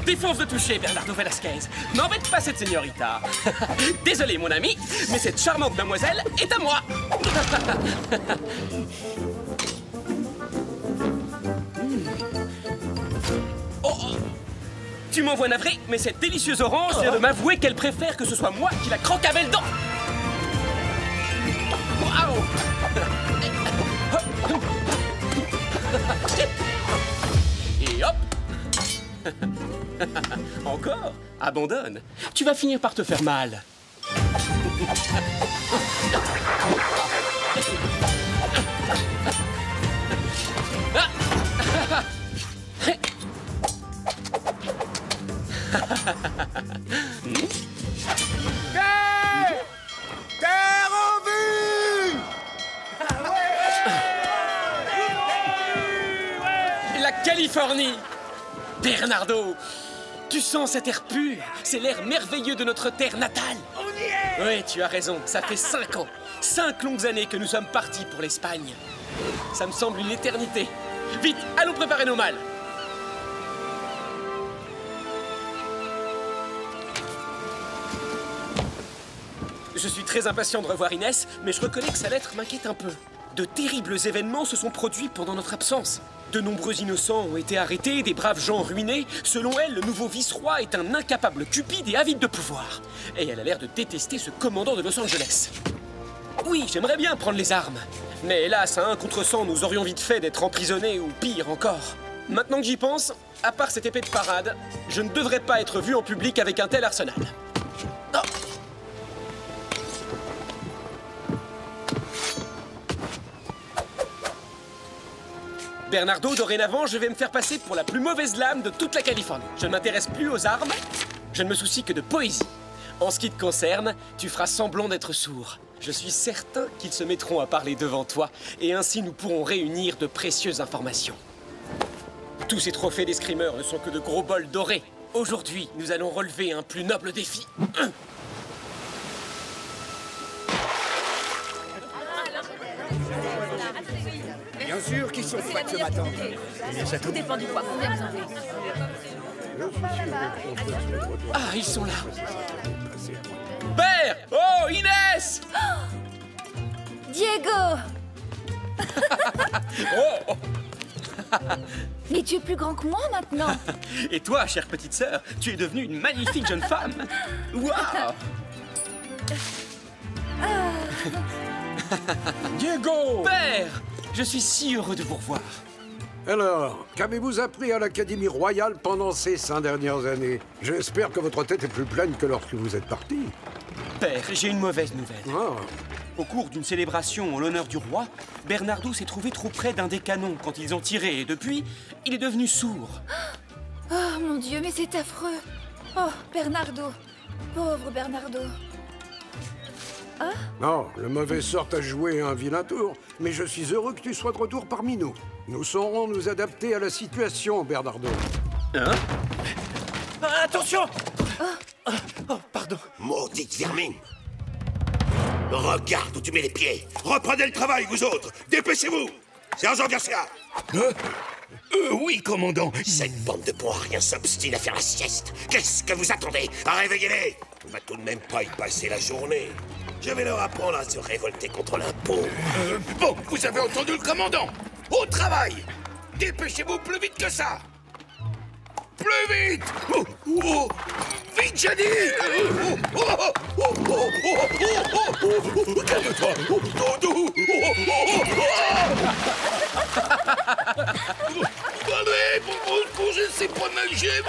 Défonce de toucher, Bernardo Velasquez. N'embête pas cette señorita. Désolé, mon ami, mais cette charmante mademoiselle est à moi. Oh, tu m'envoies navré, mais cette délicieuse orange vient de m'avouer qu'elle préfère que ce soit moi qui la croque à belles dents. Waouh! Et hop! Encore? Abandonne. Tu vas finir par te faire mal. Terre en vue! La Californie! Bernardo, tu sens cet air pur? C'est l'air merveilleux de notre terre natale. On y est! Oui, tu as raison, ça fait 5 ans. 5 longues années que nous sommes partis pour l'Espagne. Ça me semble une éternité. Vite, allons préparer nos malles. Je suis très impatient de revoir Inès, mais je reconnais que sa lettre m'inquiète un peu. De terribles événements se sont produits pendant notre absence. De nombreux innocents ont été arrêtés, des braves gens ruinés. Selon elle, le nouveau vice-roi est un incapable cupide et avide de pouvoir. Et elle a l'air de détester ce commandant de Los Angeles. Oui, j'aimerais bien prendre les armes. Mais hélas, à 1 contre 100, nous aurions vite fait d'être emprisonnés ou pire encore. Maintenant que j'y pense, à part cette épée de parade, je ne devrais pas être vu en public avec un tel arsenal. Oh. Bernardo, dorénavant, je vais me faire passer pour la plus mauvaise lame de toute la Californie. Je ne m'intéresse plus aux armes, je ne me soucie que de poésie. En ce qui te concerne, tu feras semblant d'être sourd. Je suis certain qu'ils se mettront à parler devant toi, et ainsi nous pourrons réunir de précieuses informations. Tous ces trophées d'escrimeurs ne sont que de gros bols dorés. Aujourd'hui, nous allons relever un plus noble défi. Bien sûr qu'ils sont prêts ce matin. Tout dépend du poids. Combien vous en avez? Ah, ils sont là. Père! Oh, Inès! Diego! Oh! Mais tu es plus grand que moi maintenant. Et toi, chère petite sœur, tu es devenue une magnifique jeune femme. Waouh! Diego! Père! Je suis si heureux de vous revoir. Alors, qu'avez-vous appris à l'Académie royale pendant ces 5 dernières années? J'espère que votre tête est plus pleine que lorsque vous êtes parti. Père, j'ai une mauvaise nouvelle. Ah, Au cours d'une célébration en l'honneur du roi, Bernardo s'est trouvé trop près d'un des canons quand ils ont tiré et depuis, il est devenu sourd. Oh mon Dieu, mais c'est affreux. Oh, Bernardo. Pauvre Bernardo. non, le mauvais sort a joué un vilain tour, mais je suis heureux que tu sois de retour parmi nous. Nous saurons nous adapter à la situation, Bernardo. Hein? Ah, attention! Oh, pardon. Maudite vermine! Regarde où tu mets les pieds! Reprenez le travail, vous autres! Dépêchez-vous! Sergent Garcia! Oui, commandant. Cette bande de bons à rien s'obstine à faire la sieste! Qu'est-ce que vous attendez? Réveillez-les! On va tout de même pas y passer la journée! Je vais leur apprendre à se révolter contre l'impôt! Bon, vous avez entendu le commandant. Au travail! Dépêchez-vous plus vite que ça! Plus vite! Oh, oh, vite, j'ai dit! Calme-toi! Doudou! Allez, je sais pas nager!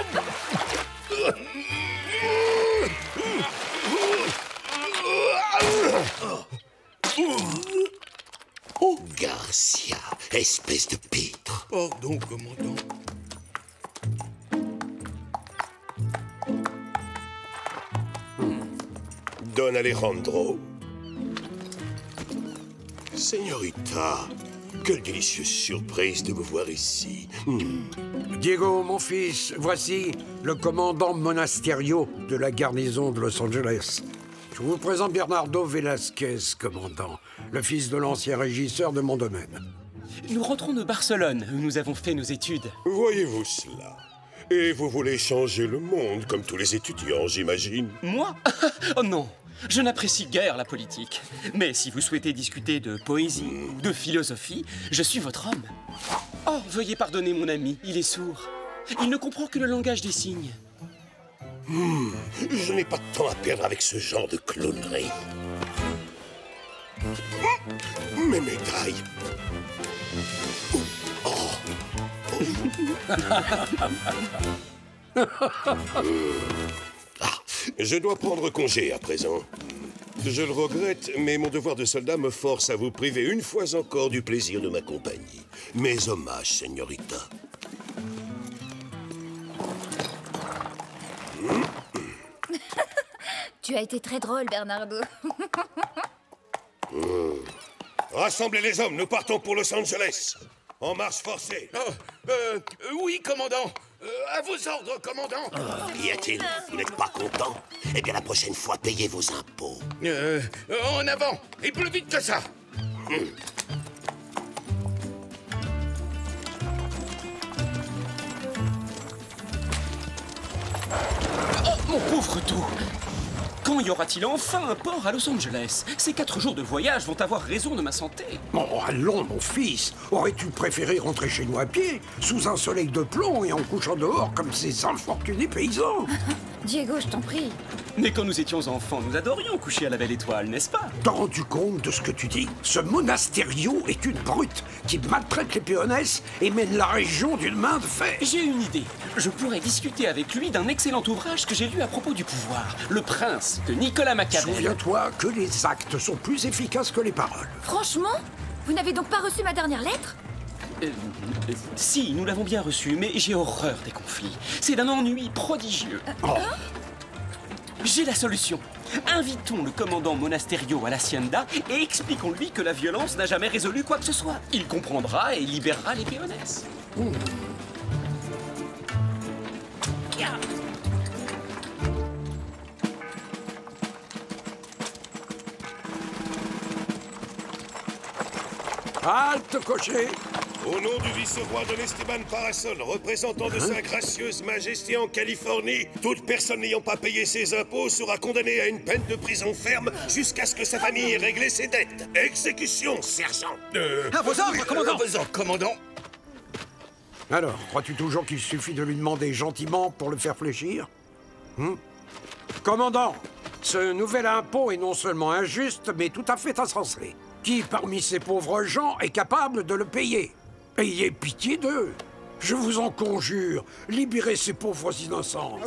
Oh, Garcia, espèce de pitre! Pardon, commandant. Don Alejandro. Señorita, quelle délicieuse surprise de me voir ici. Diego, mon fils, voici le commandant Monasterio de la garnison de Los Angeles. Je vous présente Bernardo Velasquez, commandant, le fils de l'ancien régisseur de mon domaine. nous rentrons de Barcelone, où nous avons fait nos études. Voyez-vous cela? Et vous voulez changer le monde, comme tous les étudiants, j'imagine? Moi? Oh non, je n'apprécie guère la politique. Mais si vous souhaitez discuter de poésie ou de philosophie, je suis votre homme. Oh, veuillez pardonner mon ami, il est sourd. Il ne comprend que le langage des signes. Je n'ai pas de temps à perdre avec ce genre de clownerie. Mes médailles. Je dois prendre congé à présent. Je le regrette, mais mon devoir de soldat me force à vous priver une fois encore du plaisir de ma compagnie. Mes hommages, señorita. Tu as été très drôle, Bernardo. Rassemblez les hommes, nous partons pour Los Angeles. En marche forcée. Oui, commandant. À vos ordres, commandant. Qu'y a-t-il? Vous n'êtes pas content? Eh bien, la prochaine fois, payez vos impôts. En avant, et plus vite que ça. Oh, mon pauvre tout! Quand y aura-t-il enfin un port à Los Angeles? Ces 4 jours de voyage vont avoir raison de ma santé. Oh, allons, mon fils. Aurais-tu préféré rentrer chez nous à pied, sous un soleil de plomb et en couchant dehors comme ces infortunés paysans? Diego, je t'en prie. Mais quand nous étions enfants, nous adorions coucher à la belle étoile, n'est-ce pas? T'as rendu compte de ce que tu dis? Ce Monasterio est une brute qui maltraite les péonesses et mène la région d'une main de fer. J'ai une idée. Je pourrais discuter avec lui d'un excellent ouvrage que j'ai lu à propos du pouvoir. Le Prince, de Nicolas Machiavel. Souviens-toi que les actes sont plus efficaces que les paroles. Franchement? Vous n'avez donc pas reçu ma dernière lettre? Si, nous l'avons bien reçu, mais j'ai horreur des conflits. C'est d'un ennui prodigieux. J'ai la solution. Invitons le commandant Monasterio à l'hacienda et expliquons-lui que la violence n'a jamais résolu quoi que ce soit. Il comprendra et libérera les péonesses. Halte, cocher! Au nom du vice-roi de l'Esteban Parasol, représentant de sa gracieuse majesté en Californie, toute personne n'ayant pas payé ses impôts sera condamnée à une peine de prison ferme jusqu'à ce que sa famille ait réglé ses dettes. Exécution, sergent. À vos ordres, commandant! À vos ordres, commandant. Alors, crois-tu toujours qu'il suffit de lui demander gentiment pour le faire fléchir? Commandant, ce nouvel impôt est non seulement injuste, mais tout à fait insensé. Qui parmi ces pauvres gens est capable de le payer? Ayez pitié d'eux. Je vous en conjure, libérez ces pauvres innocents.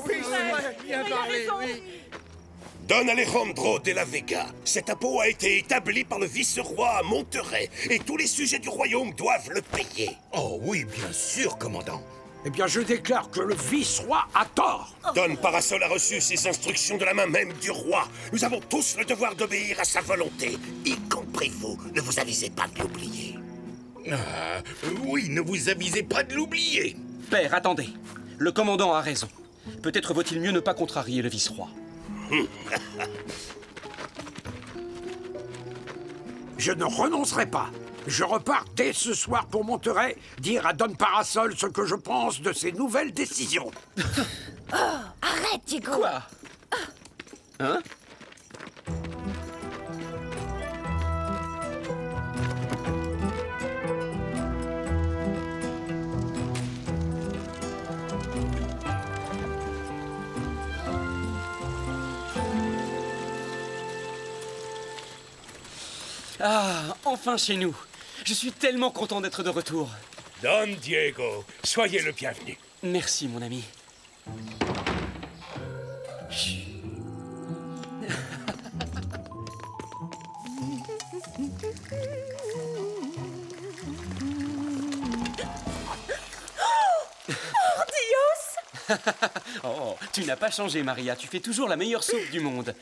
Don Alejandro de la Vega, cet impôt a été établi par le vice-roi à Monterrey, et tous les sujets du royaume doivent le payer. Oh oui, bien sûr, commandant. Eh bien, je déclare que le vice-roi a tort. Don Parasol a reçu ses instructions de la main même du roi. Nous avons tous le devoir d'obéir à sa volonté, y compris vous. Ne vous avisez pas de l'oublier. Oui, ne vous avisez pas de l'oublier. Père, attendez. Le commandant a raison. Peut-être vaut-il mieux ne pas contrarier le vice-roi. Je ne renoncerai pas. Je repars dès ce soir pour Monterrey, dire à Don Parasol ce que je pense de ses nouvelles décisions. Arrête, Diego. Quoi? Hein? Ah, enfin chez nous. Je suis tellement content d'être de retour. Don Diego, soyez le bienvenu. Merci, mon ami. Chut. Oh, tu n'as pas changé, Maria. Tu fais toujours la meilleure soupe du monde.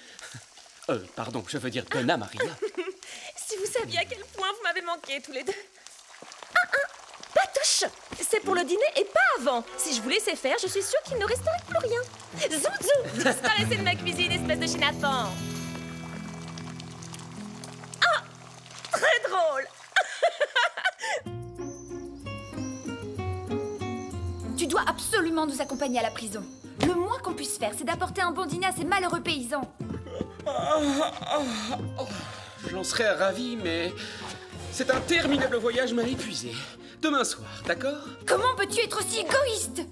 Pardon, je veux dire Donna Maria. Si vous saviez à quel point vous m'avez manqué tous les deux. Patouche! C'est pour le dîner et pas avant. Si je vous laissais faire, je suis sûre qu'il ne resterait plus rien. Zouzou! Disparaissez de ma cuisine, espèce de chénapan! Ah! Très drôle! dois absolument nous accompagner à la prison. Le moins qu'on puisse faire, c'est d'apporter un bon dîner à ces malheureux paysans. J'en serais ravi, mais cet interminable voyage m'a épuisé. Demain soir, d'accord? Comment peux-tu être aussi égoïste?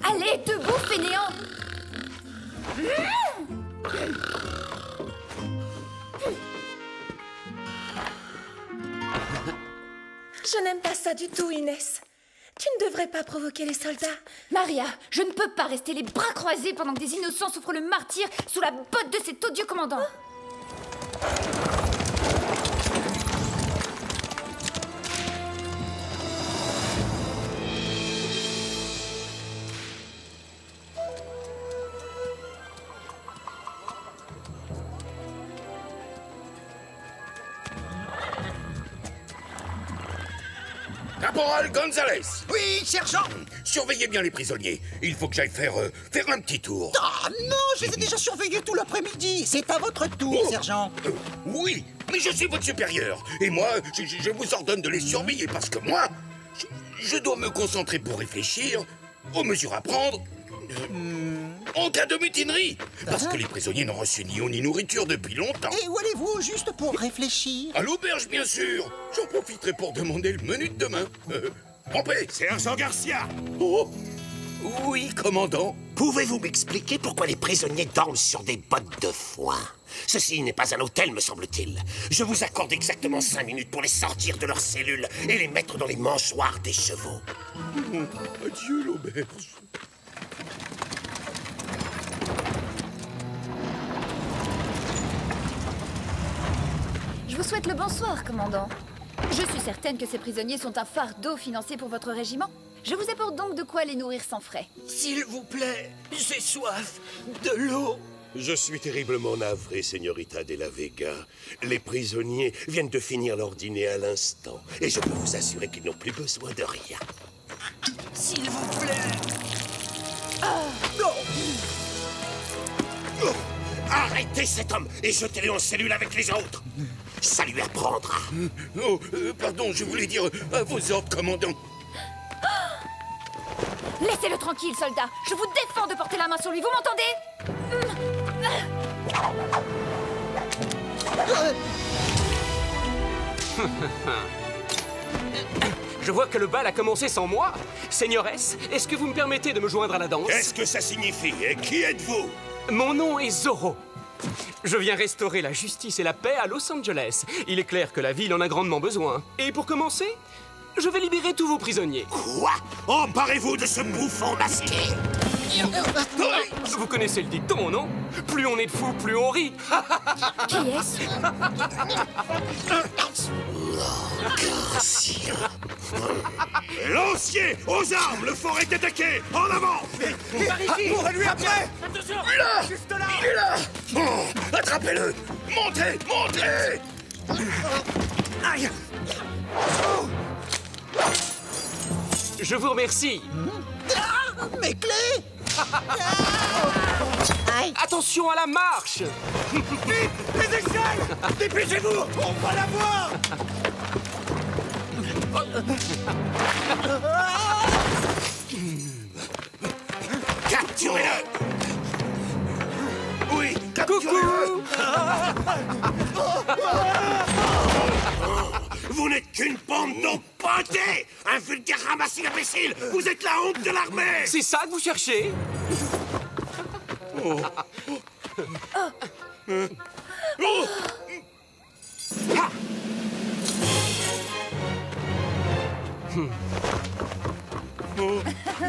Allez, debout, fainéant! Je n'aime pas ça du tout, Inès. Tu ne devrais pas provoquer les soldats. Maria, je ne peux pas rester les bras croisés pendant que des innocents souffrent le martyre sous la botte de cet odieux commandant. Caporal Gonzalez! Oui, sergent! Surveillez bien les prisonniers. Il faut que j'aille faire un petit tour. Ah non, je les ai déjà surveillés tout l'après-midi. C'est à votre tour, Oh. sergent. Oui, mais je suis votre supérieur. Et moi, je vous ordonne de les surveiller parce que moi, je dois me concentrer pour réfléchir aux mesures à prendre en cas de mutinerie. Parce que les prisonniers n'ont reçu ni eau ni nourriture depuis longtemps. Et où allez-vous au juste pour réfléchir? À l'auberge, bien sûr. J'en profiterai pour demander le menu de demain. En paix. Sergent Garcia! Oh. Oui, commandant. Pouvez-vous m'expliquer pourquoi les prisonniers dorment sur des bottes de foin? Ceci n'est pas un hôtel, me semble-t-il. Je vous accorde exactement 5 minutes pour les sortir de leurs cellules et les mettre dans les mangeoires des chevaux. Adieu, l'auberge. Je vous souhaite le bonsoir, commandant. Je suis certaine que ces prisonniers sont un fardeau financé pour votre régiment. Je vous apporte donc de quoi les nourrir sans frais. S'il vous plaît, j'ai soif de l'eau. Je suis terriblement navré, Señorita de la Vega. Les prisonniers viennent de finir leur dîner à l'instant. Et je peux vous assurer qu'ils n'ont plus besoin de rien. S'il vous plaît. Arrêtez cet homme et jetez-le en cellule avec les autres. Ça lui apprendra. Oh, pardon, je voulais dire à vos ordres, commandant. Laissez-le tranquille, soldat. Je vous défends de porter la main sur lui, vous m'entendez? Je vois que le bal a commencé sans moi. Seigneuresse, est-ce que vous me permettez de me joindre à la danse? Qu'est-ce que ça signifie? Et qui êtes-vous? Mon nom est Zorro. Je viens restaurer la justice et la paix à Los Angeles. Il est clair que la ville en a grandement besoin. Et pour commencer, je vais libérer tous vos prisonniers. Quoi? Emparez-vous de ce bouffon masqué. Vous connaissez le dicton, non? Plus on est de fous, plus on rit. Qui est-ce? Lancier! Aux armes! Le fort est attaqué! En avant! Par ici! Courez-lui après! Il est là! Oh, attrapez-le! Montez! Montez! Aïe! Je vous remercie. Mes clés! Aïe! Attention à la marche. Les échelles! Dépêchez-vous! On va la voir! Capturez-le. Oui! Coucou. Vous n'êtes qu'une bande d'empottés! Un vulgaire ramassis imbécile! Vous êtes la honte de l'armée! C'est ça que vous cherchez?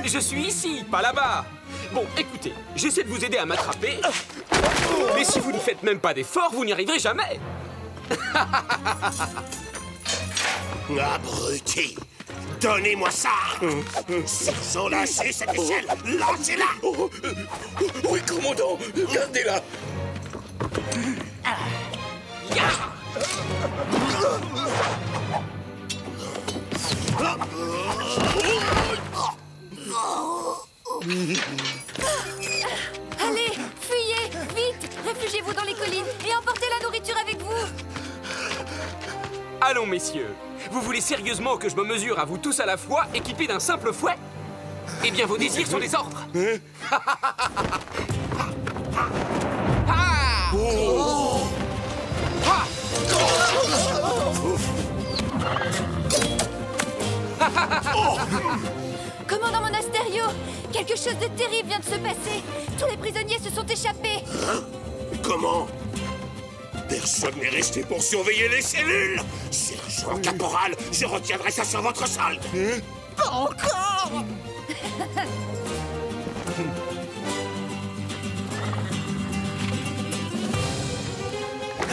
Je suis ici, pas là-bas. Bon, écoutez, j'essaie de vous aider à m'attraper. Mais si vous ne faites même pas d'efforts, vous n'y arriverez jamais. Abruti! Donnez-moi ça! Sergent, lâchez cette échelle! Lancez-la! Oui, commandant! Gardez-la! Allez, fuyez, vite! Réfugiez-vous dans les collines et emportez la nourriture avec vous! Allons, messieurs. Vous voulez sérieusement que je me mesure à vous tous à la fois, équipés d'un simple fouet? Eh bien, vos désirs sont des ordres. Commandant Monasterio, quelque chose de terrible vient de se passer. Tous les prisonniers se sont échappés. Comment? Personne n'est resté pour surveiller les cellules. Sergent Caporal, je retiendrai ça sur votre solde. Pas encore.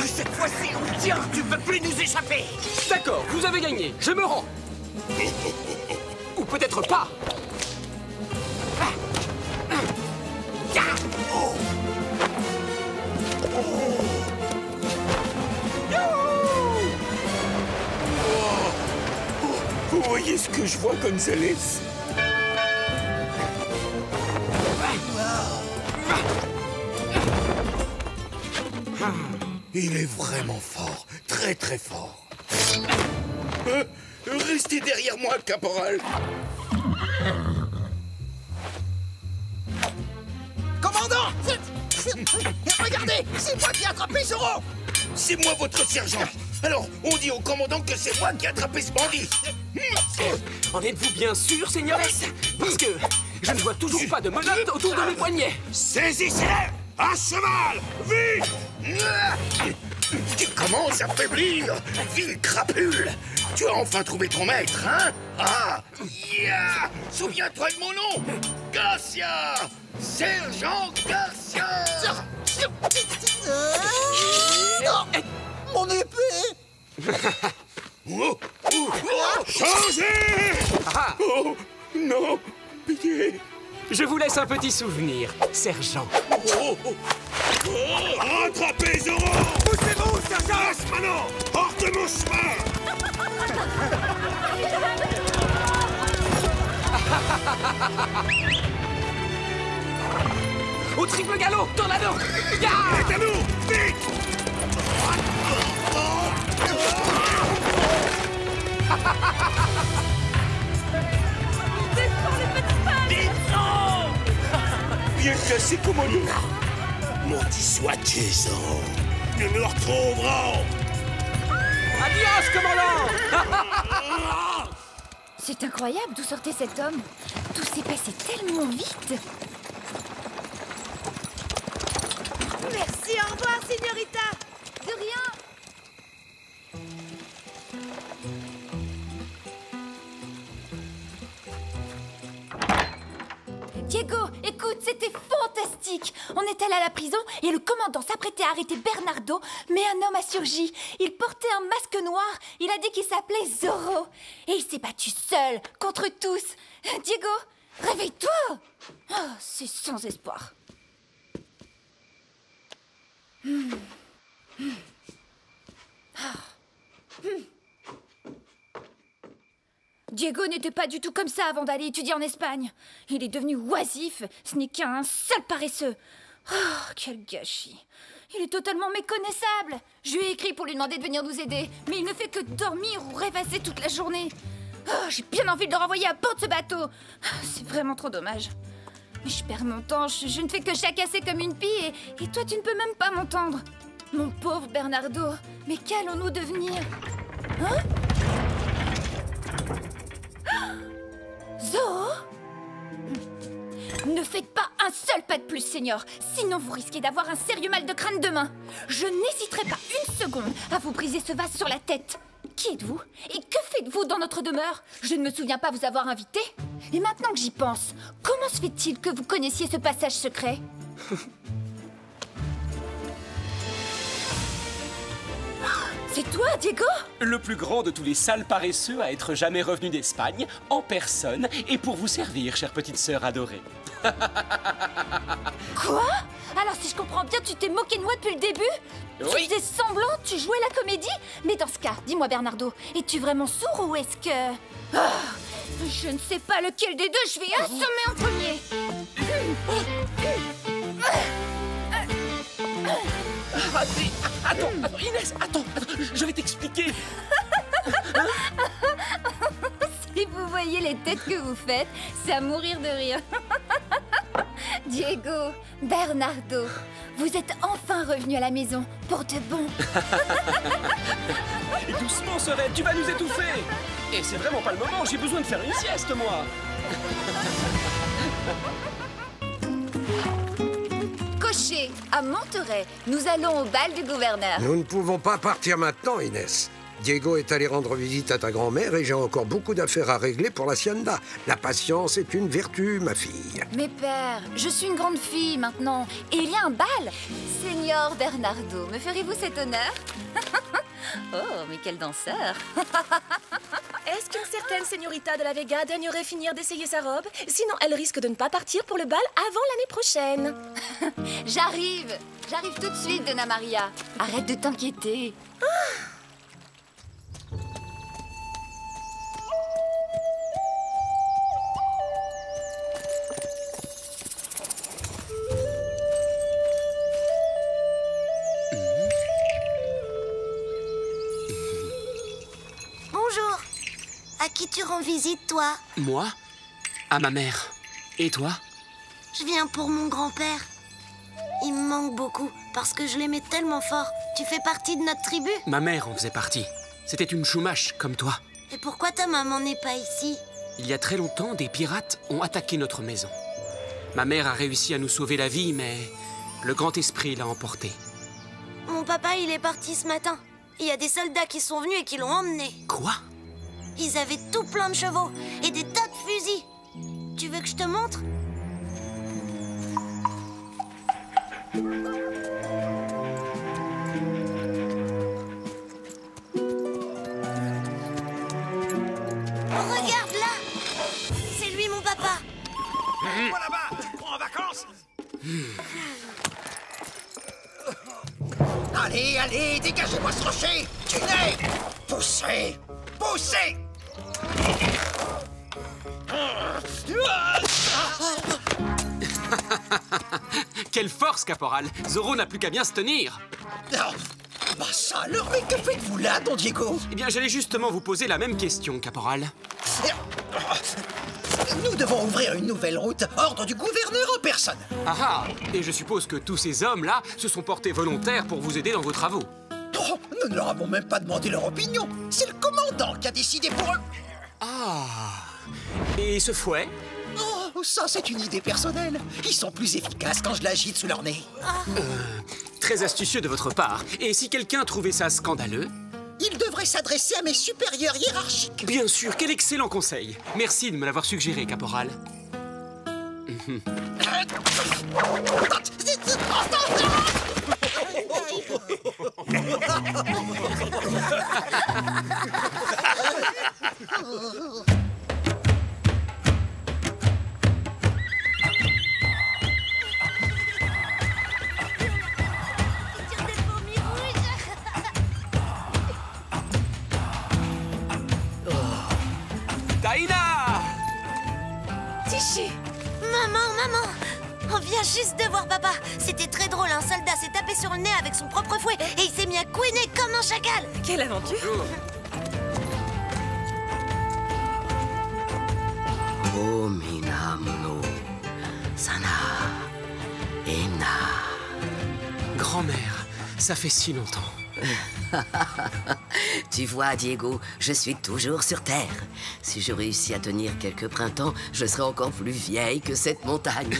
Cette fois-ci, on tient. Tu peux plus nous échapper. D'accord, vous avez gagné. Je me rends. Ou peut-être pas. Vous voyez ce que je vois, Gonzalez? Il est vraiment fort, très très fort. Restez derrière moi, caporal. Commandant! Regardez, c'est moi qui ai attrapé Zoro! C'est moi votre sergent. Alors, on dit au commandant que c'est moi qui ai attrapé ce bandit. En êtes-vous bien sûr, seigneuresse? Parce que je ne vois toujours pas de menottes autour de mes poignets. Saisissez-les! À cheval! Vite! Tu commences à faiblir, ville crapule. Tu as enfin trouvé ton maître, hein? Ah! Yeah! Souviens-toi de mon nom! Garcia! Sergent Garcia! Non! Mon épée! Oh! Oh! Changez! Oh! Non! Pitié! Je vous laisse un petit souvenir, sergent. Oh! Oh! Rattrapez Zoro! Poussez-vous, sergent! Passe maintenant! Hors de mon chemin! Au triple galop, tornado! Ya! C'est à nous! Vite! Bien cassé, commandant! Maudit sois-tu, Zoro! Nous nous retrouverons! Adios, commandant! C'est incroyable d'où sortait cet homme. Tout s'est passé tellement vite. Merci, au revoir, signorita. De rien. Diego, écoute, c'était fantastique. On est allé à la prison et le commandant s'apprêtait à arrêter Bernardo, mais un homme a surgi. Il portait un masque noir, il a dit qu'il s'appelait Zoro. Et il s'est battu seul, contre tous. Diego, réveille-toi. Oh, c'est sans espoir. Diego n'était pas du tout comme ça avant d'aller étudier en Espagne. Il est devenu oisif, ce n'est qu'un sale paresseux. Oh, quel gâchis. Il est totalement méconnaissable. Je lui ai écrit pour lui demander de venir nous aider, mais il ne fait que dormir ou rêvasser toute la journée. Oh, j'ai bien envie de le renvoyer à bord de ce bateau. C'est vraiment trop dommage. Mais je perds mon temps, je ne fais que chacasser comme une pie et toi tu ne peux même pas m'entendre. Mon pauvre Bernardo, mais qu'allons-nous devenir? Hein? Zoro? Ne faites pas un seul pas de plus, Seigneur. Sinon, vous risquez d'avoir un sérieux mal de crâne demain. Je n'hésiterai pas une seconde à vous briser ce vase sur la tête. Qui êtes-vous? Et que faites-vous dans notre demeure? Je ne me souviens pas vous avoir invité. Et maintenant que j'y pense, comment se fait-il que vous connaissiez ce passage secret? C'est toi, Diego? Le plus grand de tous les sales paresseux à être jamais revenu d'Espagne, en personne, et pour vous servir, chère petite sœur adorée. Quoi? Alors si je comprends bien, tu t'es moqué de moi depuis le début? Oui. Tu faisais semblant, tu jouais la comédie? Mais dans ce cas, dis-moi Bernardo, es-tu vraiment sourd ou est-ce que... Ah, je ne sais pas lequel des deux je vais assommer en premier. Attends, Inès, attends, je vais t'expliquer. Si vous voyez voyez les têtes que vous faites, c'est à mourir de rire. Diego, Bernardo, vous êtes enfin revenus à la maison, pour de bon. Et doucement, Sorette, tu vas nous étouffer. Et c'est vraiment pas le moment, j'ai besoin de faire une sieste, moi. Cocher, à Monterey, nous allons au bal du gouverneur. Nous ne pouvons pas partir maintenant, Inès. Diego est allé rendre visite à ta grand-mère et j'ai encore beaucoup d'affaires à régler pour l'hacienda. La patience est une vertu, ma fille. Mais père, je suis une grande fille maintenant, et il y a un bal. Seigneur Bernardo, me ferez-vous cet honneur? Oh, mais quel danseur. Est-ce qu'une certaine señorita de la Vega daignerait finir d'essayer sa robe? Sinon, elle risque de ne pas partir pour le bal avant l'année prochaine. J'arrive tout de suite, Donna Maria. Arrête de t'inquiéter. Bonjour. À qui tu rends visite, toi? Moi? À ma mère. Et toi? Je viens pour mon grand-père. Il me manque beaucoup, parce que je l'aimais tellement fort. Tu fais partie de notre tribu? Ma mère en faisait partie. C'était une Chumash, comme toi. Et pourquoi ta maman n'est pas ici? Il y a très longtemps, des pirates ont attaqué notre maison. Ma mère a réussi à nous sauver la vie, mais le grand esprit l'a emportée. Mon papa, il est parti ce matin. Il y a des soldats qui sont venus et qui l'ont emmené. Quoi? Ils avaient tout plein de chevaux et des tas de fusils. Tu veux que je te montre? Regarde là! C'est lui, mon papa. Moi là-bas, tu te prends en vacances? Allez, allez, dégagez-moi ce rocher! Tunnel! Poussez! Poussez! Quelle force, caporal! Zoro n'a plus qu'à bien se tenir. Oh, bah ça alors, mais que faites-vous là, don Diego? Eh bien, j'allais justement vous poser la même question, caporal. Nous devons ouvrir une nouvelle route, ordre du gouverneur en personne. Ah ah! Et je suppose que tous ces hommes-là se sont portés volontaires pour vous aider dans vos travaux. Oh, nous ne leur avons même pas demandé leur opinion. C'est le commandant qui a décidé pour eux. Ah! Et ce fouet? Oh, ça c'est une idée personnelle. Ils sont plus efficaces quand je l'agite sous leur nez. Très astucieux de votre part. Et si quelqu'un trouvait ça scandaleux? Il devrait s'adresser à mes supérieurs hiérarchiques. Bien sûr, quel excellent conseil. Merci de me l'avoir suggéré, caporal. Taïna! Tiché! Maman! On vient juste de voir papa. C'était très drôle, un soldat s'est tapé sur le nez avec son propre fouet et il s'est mis à couiner comme un chacal. Quelle aventure! Oh, Minamono, Sana, Ena. Grand-mère, ça fait si longtemps. Tu vois, Diego, je suis toujours sur Terre. Si je réussis à tenir quelques printemps, je serai encore plus vieille que cette montagne.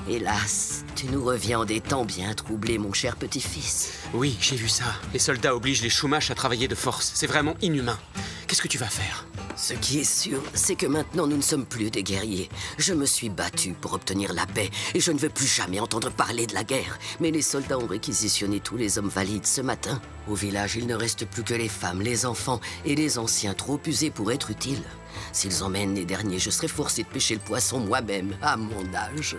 Hélas, tu nous reviens en des temps bien troublés, mon cher petit-fils. Oui, j'ai vu ça. Les soldats obligent les Chumash à travailler de force. C'est vraiment inhumain. Qu'est-ce que tu vas faire? Ce qui est sûr, c'est que maintenant nous ne sommes plus des guerriers. Je me suis battu pour obtenir la paix et je ne veux plus jamais entendre parler de la guerre. Mais les soldats ont réquisitionné tous les hommes valides ce matin. Au village, il ne reste plus que les femmes, les enfants et les anciens trop usés pour être utiles. S'ils emmènent les derniers, je serai forcé de pêcher le poisson moi-même, à mon âge.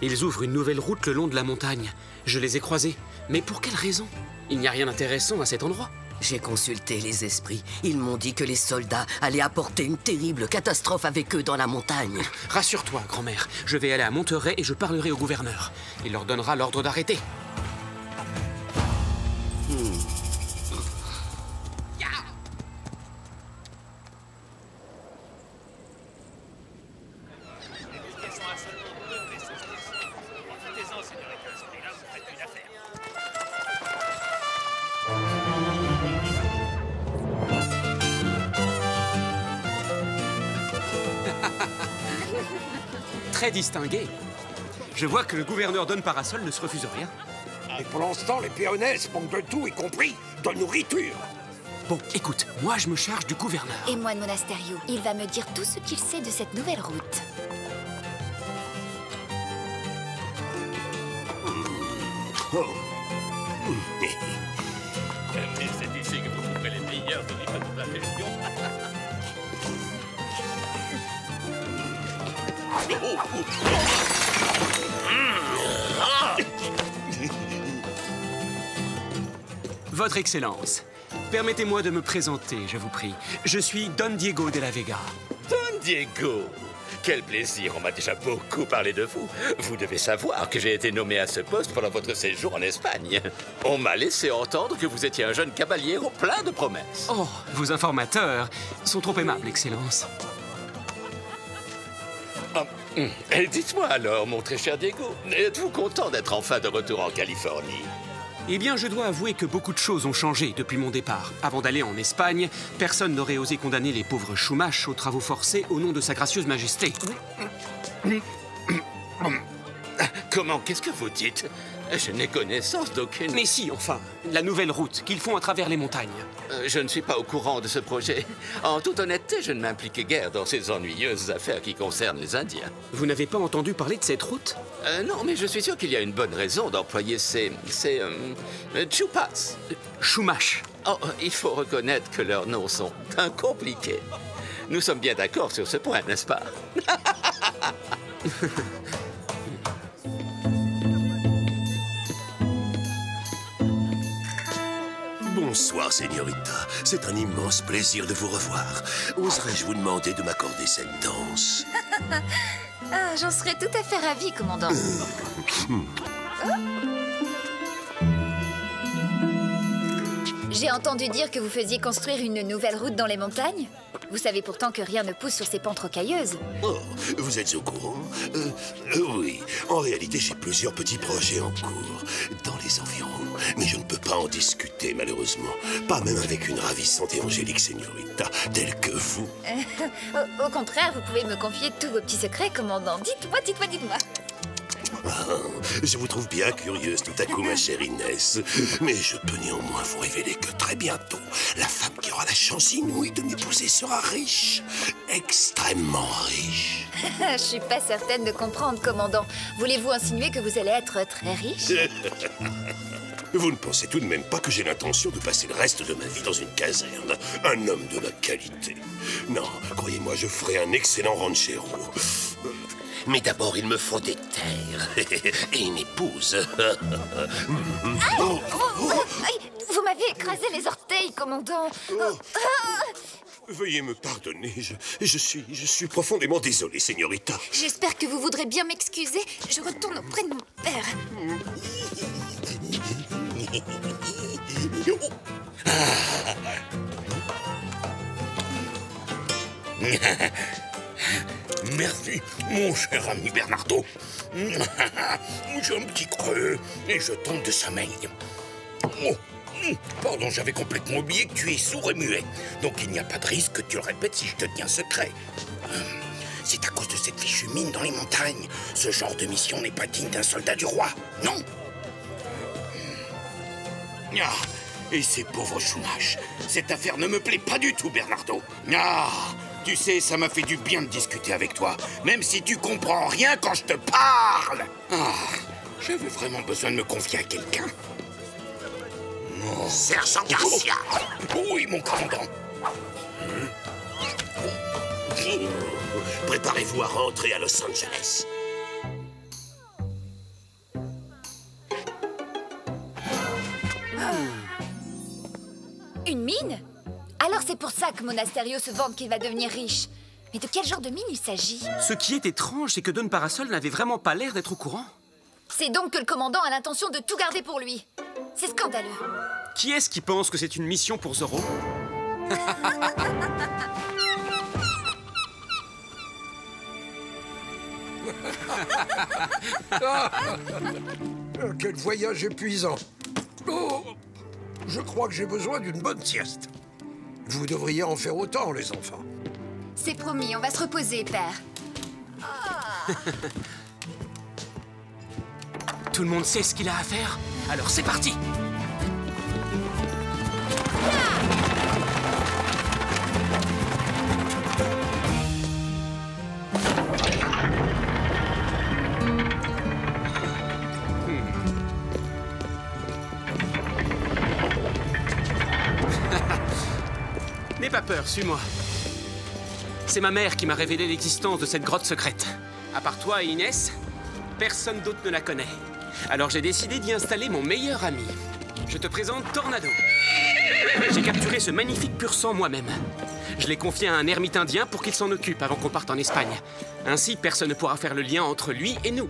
Ils ouvrent une nouvelle route le long de la montagne. Je les ai croisés. Mais pour quelle raison? Il n'y a rien d'intéressant à cet endroit. J'ai consulté les esprits. Ils m'ont dit que les soldats allaient apporter une terrible catastrophe avec eux dans la montagne. Rassure-toi, grand-mère. Je vais aller à Monterey et je parlerai au gouverneur. Il leur donnera l'ordre d'arrêter. très distingué. Je vois que le gouverneur Don Parasol ne se refuse rien. Et pendant ce temps, les Péonaises manquent de tout, y compris de nourriture. Bon, écoute, moi je me charge du gouverneur. Et moi de Monasterio. Il va me dire tout ce qu'il sait de cette nouvelle route. Mais c'est ici que vous trouverez les meilleurs olives de la région. Votre Excellence, permettez-moi de me présenter, je vous prie. Je suis Don Diego de la Vega. Don Diego! Quel plaisir, on m'a déjà beaucoup parlé de vous. Vous devez savoir que j'ai été nommé à ce poste pendant votre séjour en Espagne. On m'a laissé entendre que vous étiez un jeune caballero plein de promesses. Oh, vos informateurs sont trop aimables, Excellence. Et dites-moi alors, mon très cher Diego, êtes-vous content d'être enfin de retour en Californie? Eh bien, je dois avouer que beaucoup de choses ont changé depuis mon départ. Avant d'aller en Espagne, personne n'aurait osé condamner les pauvres Chumash aux travaux forcés au nom de Sa Gracieuse Majesté. Comment? Qu'est-ce que vous dites? Je n'ai connaissance d'aucune... Mais si, enfin, la nouvelle route qu'ils font à travers les montagnes. Je ne suis pas au courant de ce projet. En toute honnêteté, je ne m'implique guère dans ces ennuyeuses affaires qui concernent les Indiens. Vous n'avez pas entendu parler de cette route? Non, mais je suis sûr qu'il y a une bonne raison d'employer ces Chupas. Chumash. Oh, il faut reconnaître que leurs noms sont un compliqués. Nous sommes bien d'accord sur ce point, n'est-ce pas? Bonsoir, Señorita. C'est un immense plaisir de vous revoir. Oserais-je vous demander de m'accorder cette danse? Ah, j'en serais tout à fait ravie, commandant. J'ai entendu dire que vous faisiez construire une nouvelle route dans les montagnes. Vous savez pourtant que rien ne pousse sur ces pentes rocailleuses. Oh, vous êtes au courant? Oui. En réalité, j'ai plusieurs petits projets en cours dans les environs. Mais je ne peux pas en discuter, malheureusement. Pas même avec une ravissante et angélique señorita telle que vous. Au contraire, vous pouvez me confier tous vos petits secrets, commandant. Dites-moi, dites-moi, dites-moi. Ah, je vous trouve bien curieuse tout à coup, ma chère Inès. Mais je peux néanmoins vous révéler que très bientôt, la femme qui aura la chance inouïe de m'épouser sera riche. Extrêmement riche. Je suis pas certaine de comprendre, commandant. Voulez-vous insinuer que vous allez être très riche? Vous ne pensez tout de même pas que j'ai l'intention de passer le reste de ma vie dans une caserne? Un homme de la qualité. Non, croyez-moi, je ferai un excellent ranchero. Mais d'abord, il me faut des terres et une épouse. Vous m'avez écrasé les orteils, commandant. Veuillez me pardonner, je suis profondément désolé, señorita. J'espère que vous voudrez bien m'excuser. Je retourne auprès de mon père. Merci, mon cher ami Bernardo. J'ai un petit creux et je tombe de sommeil. Oh, pardon, j'avais complètement oublié que tu es sourd et muet. Donc il n'y a pas de risque que tu le répètes si je te tiens secret. C'est à cause de cette fichue mine dans les montagnes. Ce genre de mission n'est pas digne d'un soldat du roi, non? Ah, et ces pauvres Chumash. Cette affaire ne me plaît pas du tout, Bernardo. Ah, tu sais, ça m'a fait du bien de discuter avec toi, même si tu comprends rien quand je te parle. Ah, j'avais vraiment besoin de me confier à quelqu'un. Oh. Sergent Garcia. Oui, mon commandant. Préparez-vous à rentrer à Los Angeles. Une mine? Alors c'est pour ça que Monasterio se vante qu'il va devenir riche. Mais de quel genre de mine il s'agit? Ce qui est étrange, c'est que Don Parasol n'avait vraiment pas l'air d'être au courant. C'est donc que le commandant a l'intention de tout garder pour lui. C'est scandaleux. Qui est-ce qui pense que c'est une mission pour Zorro? Quel voyage épuisant. Oh, je crois que j'ai besoin d'une bonne sieste. Vous devriez en faire autant, les enfants. C'est promis, on va se reposer, père. Ah. Tout le monde sait ce qu'il a à faire? Alors c'est parti! N'aie pas peur, suis-moi. C'est ma mère qui m'a révélé l'existence de cette grotte secrète. À part toi et Inès, personne d'autre ne la connaît. Alors j'ai décidé d'y installer mon meilleur ami. Je te présente Tornado. J'ai capturé ce magnifique pur sang moi-même. Je l'ai confié à un ermite indien pour qu'il s'en occupe avant qu'on parte en Espagne. Ainsi, personne ne pourra faire le lien entre lui et nous.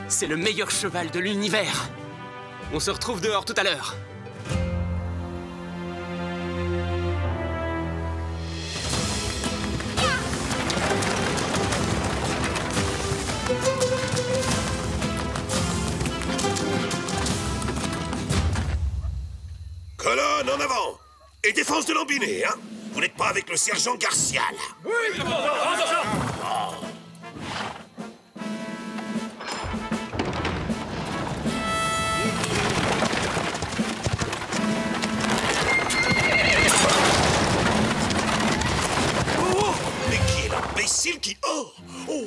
C'est le meilleur cheval de l'univers. On se retrouve dehors tout à l'heure. Colonne, en avant! Et défense de l'embiné, hein? Vous n'êtes pas avec le sergent Garcia, là? Oui! Mais qui est l'imbécile qui... Oh! Oh!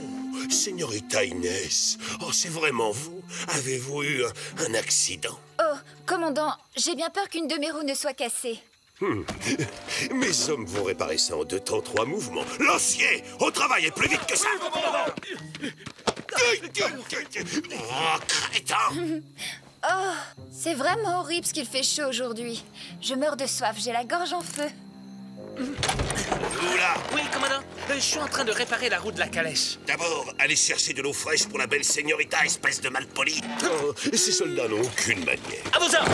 Señorita Inès, oh, c'est vraiment vous? Avez-vous eu un accident? Oh, commandant, j'ai bien peur qu'une de mes roues ne soit cassée. Mes hommes vont réparer ça en 2 temps 3 mouvements. Lancier, au travail et plus vite que ça! Oh, crétin! Oh, c'est vraiment horrible ce qu'il fait chaud aujourd'hui. Je meurs de soif, j'ai la gorge en feu. Oula! Oui, commandant. Je suis en train de réparer la roue de la calèche. D'abord, allez chercher de l'eau fraîche pour la belle señorita, espèce de malpoli. Oh, ces soldats n'ont aucune manière. À vos ordres!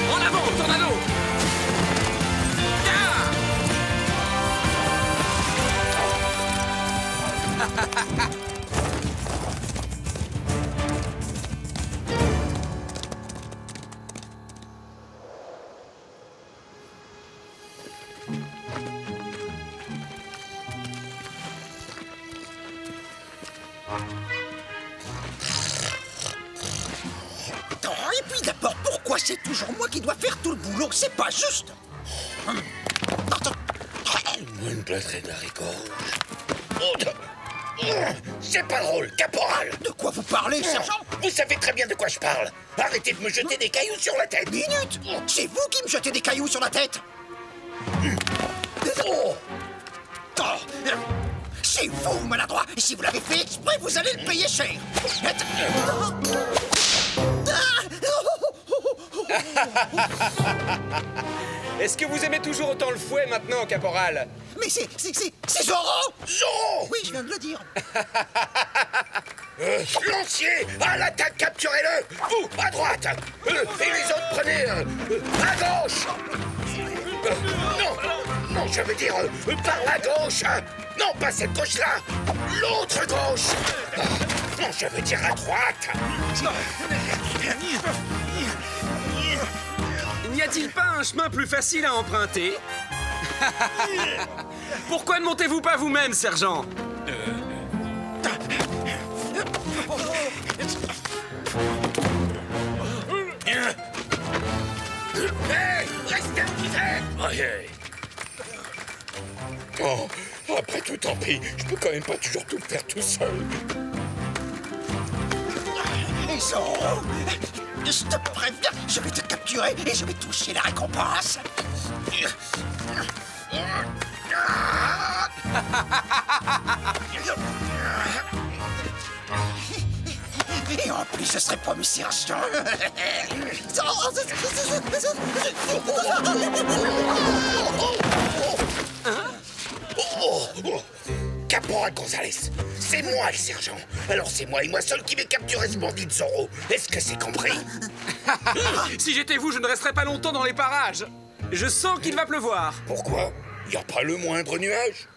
En avant, Tornado! Attends, et puis d'abord, pourquoi c'est toujours moi qui dois faire tout le boulot? C'est pas juste. Une plâtrée d'haricots rouges. C'est pas drôle, caporal. De quoi vous parlez, sergent? Vous savez très bien de quoi je parle. Arrêtez de me jeter des cailloux sur la tête. Minute! C'est vous qui me jetez des cailloux sur la tête. Oh. C'est vous, maladroit. Et si vous l'avez fait exprès, vous allez le payer cher. Est-ce que vous aimez toujours autant le fouet maintenant, caporal? Mais c'est Zorro! Zorro! Oui, je viens de le dire. Lancier, à l'attaque, capturez-le! Vous, à droite! Et les autres, prenez à gauche! Non, je veux dire par la gauche! Non, pas cette gauche-là! L'autre gauche! Non, je veux dire à droite! N'y a-t-il pas un chemin plus facile à emprunter? Pourquoi ne montez-vous pas vous-même, sergent? Hey, restez actifés! Oh, après tout, tant pis. Je peux quand même pas toujours tout faire tout seul. Et Zorro, je te préviens, je vais te capturer et je vais toucher la récompense. Et en plus, je serais promu sergent. Caporal Gonzalez, c'est moi le sergent. Alors c'est moi et moi seul qui vais capturer ce bandit de Zorro. Est-ce que c'est compris? Si j'étais vous, je ne resterais pas longtemps dans les parages. Je sens qu'il va pleuvoir. Pourquoi? Y a pas le moindre nuage?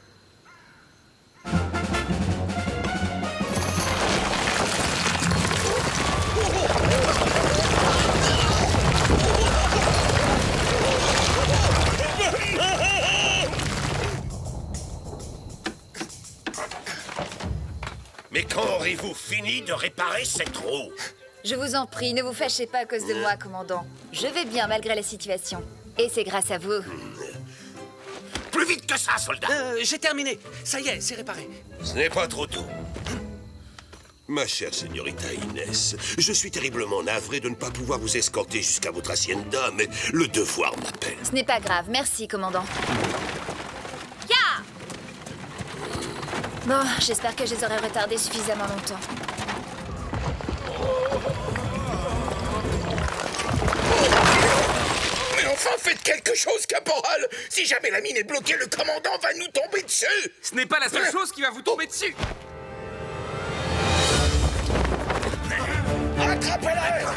Mais quand aurez-vous fini de réparer cette roue? Je vous en prie, ne vous fâchez pas à cause de moi, commandant. Je vais bien malgré la situation. Et c'est grâce à vous. Plus vite que ça, soldat! J'ai terminé. Ça y est, c'est réparé. Ce n'est pas trop tôt. Ma chère señorita Inès, je suis terriblement navré de ne pas pouvoir vous escorter jusqu'à votre hacienda, mais le devoir m'appelle. Ce n'est pas grave, merci, commandant. Ya! Bon, j'espère que je les aurai retardés suffisamment longtemps. Mais enfin, faites quelque chose, caporal! Si jamais la mine est bloquée, le commandant va nous tomber dessus! Ce n'est pas la seule chose qui va vous tomber dessus. Attrapez-le!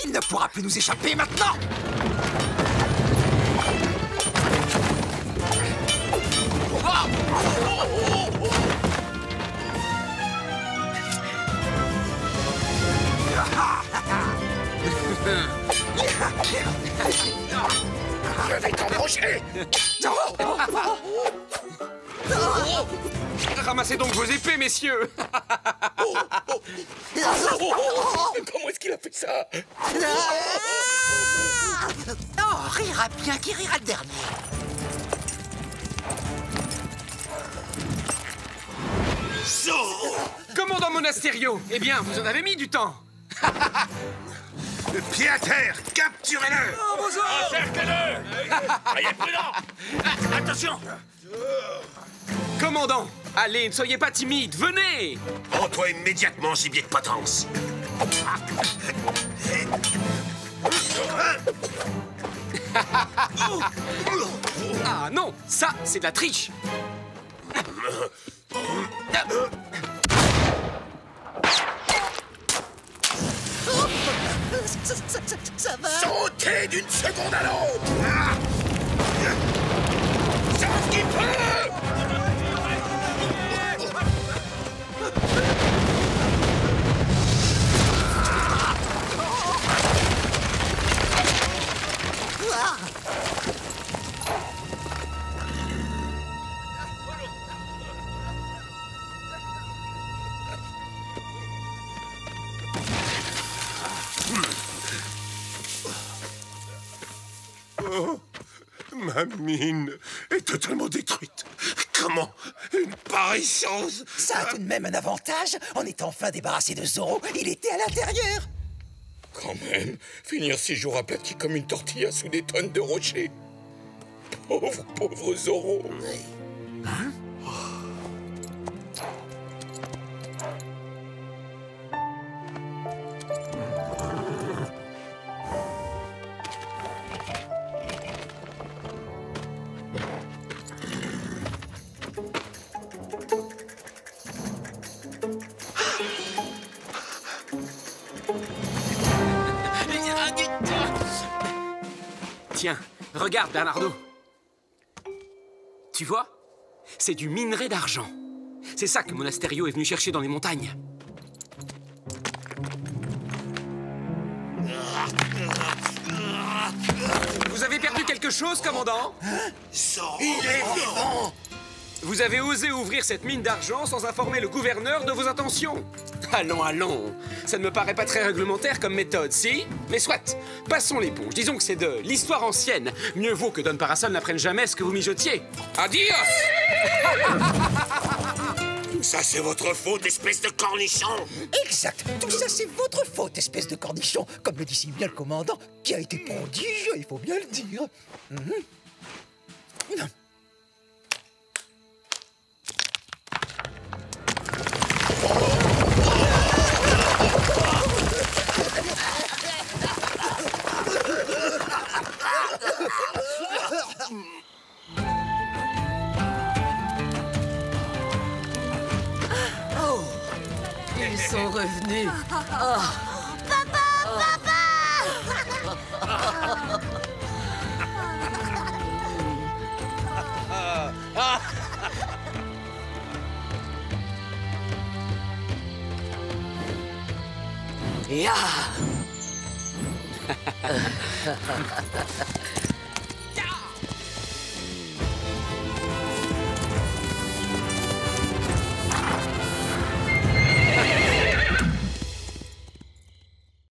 Il ne pourra plus nous échapper maintenant. Je vais t'embrocher! Ramassez donc vos épées, messieurs. Comment est-ce qu'il a fait ça? Oh, rira bien qui rira le dernier. Zorro! Commandant Monasterio, eh bien, vous en avez mis du temps. Pied à terre! Capturez-le! Oh, bonjour! Encerclez-le! Soyez prudents! Attention! Commandant, allez, ne soyez pas timide, venez! Rends-toi immédiatement, gibier de potence! Ah non, ça, c'est de la triche. Ça va. Sautez d'une seconde à l'autre! Sauf qu'il peut! Oh, ma mine est totalement détruite. Comment une pareille chose? Ça a tout de même un avantage. En étant enfin débarrassé de Zorro, il était à l'intérieur. Quand même, finir 6 jours aplati comme une tortilla sous des tonnes de rochers. Pauvre Zorro. Hein? Tiens, regarde, Bernardo. Tu vois? C'est du minerai d'argent. C'est ça que Monasterio est venu chercher dans les montagnes. Vous avez perdu quelque chose, commandant? Il est vivant! Vous avez osé ouvrir cette mine d'argent sans informer le gouverneur de vos intentions. Allons, allons. Ça ne me paraît pas très réglementaire comme méthode, si? Mais soit, passons l'éponge. Disons que c'est de l'histoire ancienne. Mieux vaut que Don Parasol n'apprenne jamais ce que vous mijotiez. Adios! Ça, c'est votre faute, espèce de cornichon. Exact. Tout ça, c'est votre faute, espèce de cornichon. Comme le dit si bien le commandant, qui a été prodigieux, il faut bien le dire. Ils sont revenus. Ya